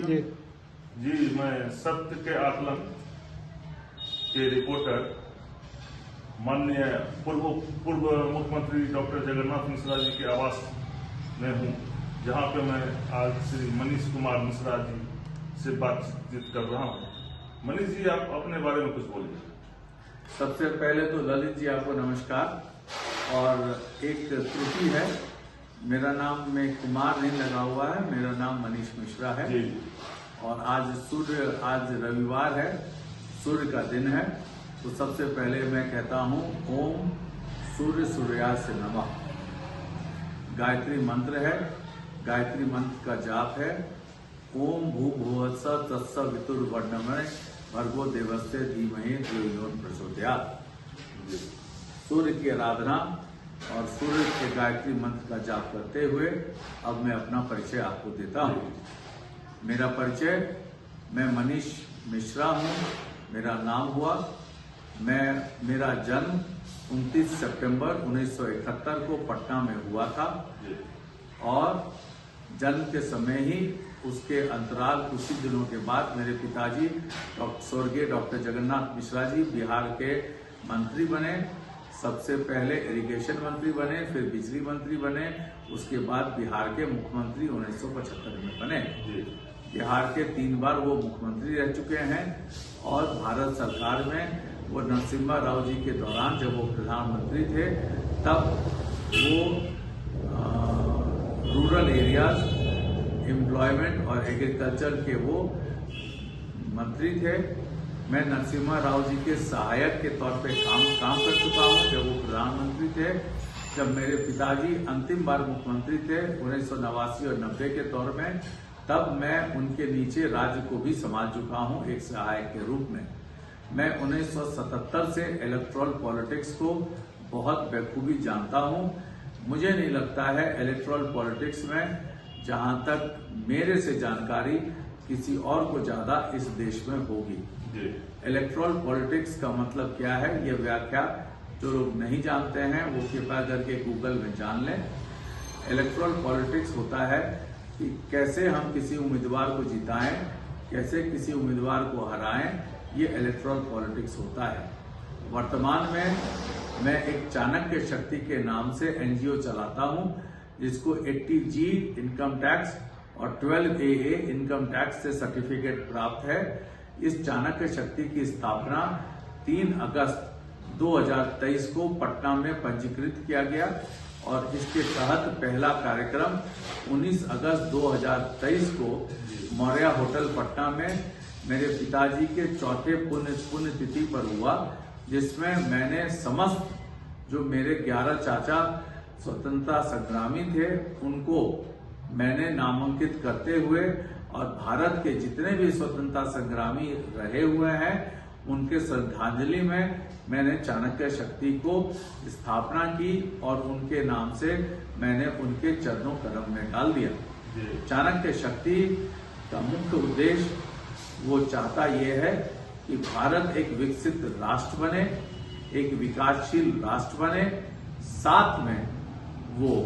जी जी, मैं सत्य के आकलन के रिपोर्टर माननीय पूर्व मुख्यमंत्री डॉक्टर जगन्नाथ मिश्रा जी के आवास में हूं, जहां पे मैं आज श्री मनीष कुमार मिश्रा जी से बातचीत कर रहा हूं। मनीष जी, आप अपने बारे में कुछ बोलिए। सबसे पहले तो ललित जी आपको नमस्कार। और एक त्रुटि है, मेरा नाम में कुमार नहीं लगा हुआ है, मेरा नाम मनीष मिश्रा है। जी। और आज रविवार है, सूर्य का दिन है, तो सबसे पहले मैं कहता हूँ ओम सूर्य सूर्याय से नमः। गायत्री मंत्र है, गायत्री मंत्र का जाप है ओम भूर्भुवस्सुः तत्सवितुर्वरेण्यं भर्गो देवस्य धीमहि धियो यो नः प्रचोदयात्। सूर्य की आराधना और सूर्य के गायत्री मंत्र का जाप करते हुए अब मैं अपना परिचय आपको देता हूँ। मेरा परिचय, मैं मनीष मिश्रा हूँ, मेरा नाम हुआ। मेरा जन्म 29 सितंबर 1971 को पटना में हुआ था और जन्म के समय ही उसके अंतराल कुछ ही दिनों के बाद मेरे पिताजी स्वर्गीय डॉक्टर जगन्नाथ मिश्रा जी बिहार के मंत्री बने। सबसे पहले इरिगेशन मंत्री बने, फिर बिजली मंत्री बने, उसके बाद बिहार के मुख्यमंत्री 1975 में बने। बिहार के 3 बार वो मुख्यमंत्री रह चुके हैं और भारत सरकार में वो नरसिम्हा राव जी के दौरान जब वो प्रधानमंत्री थे तब वो रूरल एरियाज, एम्प्लॉयमेंट और एग्रीकल्चर के वो मंत्री थे। मैं नरसिम्हा राव जी के सहायक के तौर पे काम कर चुका हूँ जब वो प्रधानमंत्री थे। जब मेरे पिताजी अंतिम बार मुख्यमंत्री थे 1989 और 90 के दौर में, तब मैं उनके नीचे राज्य को भी संभाल चुका हूँ एक सहायक के रूप में। मैं 1977 से इलेक्टोरल पॉलिटिक्स को बहुत बखूबी जानता हूँ। मुझे नहीं लगता है इलेक्टोरल पॉलिटिक्स में जहां तक मेरे से जानकारी किसी और को ज्यादा इस देश में होगी। इलेक्टोरल पॉलिटिक्स का मतलब क्या है, ये व्याख्या जो लोग नहीं जानते हैं वो कृपया करके गूगल में जान लें। इलेक्टोरल पॉलिटिक्स होता है कि कैसे हम किसी उम्मीदवार को जिताएं, कैसे किसी उम्मीदवार को हराएं, ये इलेक्टोरल पॉलिटिक्स होता है। वर्तमान में मैं एक चाणक्य शक्ति के नाम से एनजीओ चलाता हूं, जिसको 80G इनकम टैक्स और 12AA इनकम टैक्स से सर्टिफिकेट प्राप्त है। इस चाणक्य शक्ति की स्थापना 3 अगस्त 2023 को पटना में पंजीकृत किया गया और इसके तहत पहला कार्यक्रम 19 अगस्त 2023 को मौर्या होटल पटना में मेरे पिताजी के चौथे पुण्यतिथि पर हुआ, जिसमें मैंने समस्त जो मेरे 11 चाचा स्वतंत्रता संग्रामी थे उनको मैंने नामांकित करते हुए और भारत के जितने भी स्वतंत्रता संग्रामी रहे हुए हैं उनके श्रद्धांजलि में मैंने चाणक्य शक्ति को स्थापना की और उनके नाम से मैंने उनके चरणों कदम में डाल दिया। चाणक्य शक्ति का मुख्य उद्देश्य वो चाहता ये है कि भारत एक विकसित राष्ट्र बने, एक विकासशील राष्ट्र बने। साथ में वो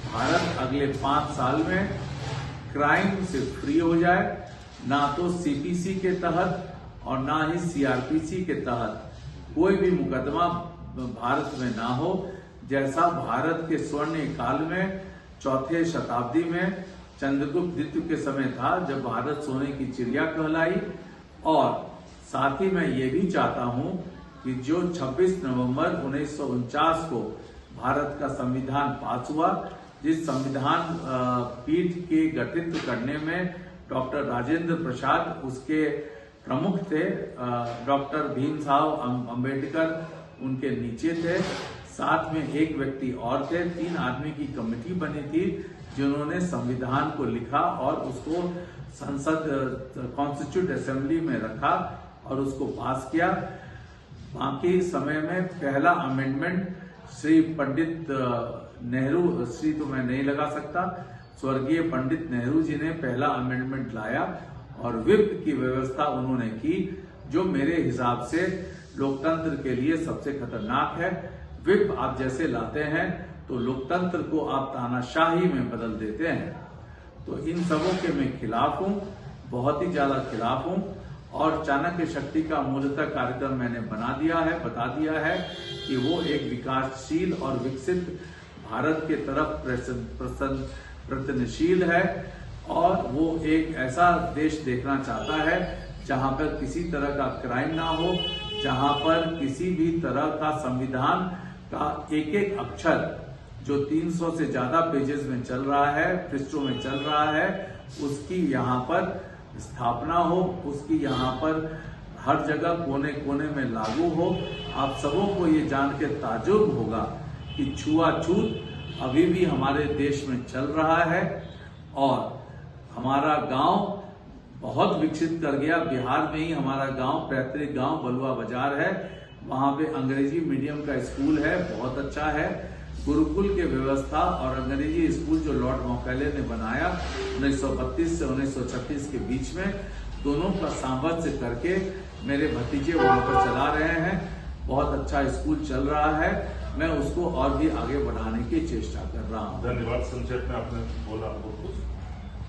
भारत अगले 5 साल में क्राइम से फ्री हो जाए, ना तो सीपीसी के तहत और ना ही सीआरपीसी के तहत कोई भी मुकदमा भारत में ना हो। जैसा भारत के स्वर्ण काल में 4th शताब्दी में चंद्रगुप्त द्वितीय के समय था, जब भारत सोने की चिड़िया कहलाई। और साथ ही मैं ये भी चाहता हूं कि जो 26 नवंबर 1949 को भारत का संविधान पास हुआ, जिस संविधान पीठ के गठित करने में डॉक्टर राजेंद्र प्रसाद उसके प्रमुख थे, डॉक्टर भीमराव अंबेडकर उनके नीचे थे, साथ में एक व्यक्ति और थे। 3 आदमी की कमेटी बनी थी जिन्होंने संविधान को लिखा और उसको संसद कॉन्स्टिट्यूट असेंबली में रखा और उसको पास किया। बाकी समय में पहला अमेंडमेंट श्री पंडित नेहरू, श्री तो मैं नहीं लगा सकता, स्वर्गीय पंडित नेहरू जी ने पहला अमेंडमेंट लाया और व्हिप की व्यवस्था उन्होंने की, जो मेरे हिसाब से लोकतंत्र के लिए सबसे खतरनाक है। व्हिप आप जैसे लाते हैं तो लोकतंत्र को आप तानाशाही में बदल देते हैं। तो इन सबों के मैं खिलाफ हूं। बहुत ही ज्यादा खिलाफ हूं और चाणक्य शक्ति का मूलतः कार्यक्रम मैंने बता दिया है कि वो एक विकासशील और विकसित भारत के तरफ प्रयत्नशील है और वो एक ऐसा देश देखना चाहता है जहां पर किसी तरह का क्राइम ना हो, जहां पर किसी भी तरह का संविधान का एक एक अक्षर जो 300 से ज्यादा पेजेस में चल रहा है, पृष्ठों में चल रहा है, उसकी यहाँ पर स्थापना हो, उसकी यहाँ पर हर जगह कोने कोने में लागू हो। आप सबों को ये जान के ताज्जुब होगा कि छुआछूत अभी भी हमारे देश में चल रहा है और हमारा गांव बहुत विकसित कर गया। बिहार में ही हमारा गांव, पैतृक गांव बलुआ बाजार है, वहां पे अंग्रेजी मीडियम का स्कूल है, बहुत अच्छा है। गुरुकुल के व्यवस्था और अंग्रेजी स्कूल जो लॉर्ड मॉकेले ने बनाया 1932 से 1936 के बीच में, दोनों का सामंजस्य करके मेरे भतीजे वहां पर चला रहे हैं। बहुत अच्छा स्कूल चल रहा है, मैं उसको और भी आगे बढ़ाने की चेष्टा कर रहा हूँ। धन्यवाद। संक्षेप में आपने बोला बहुत कुछ।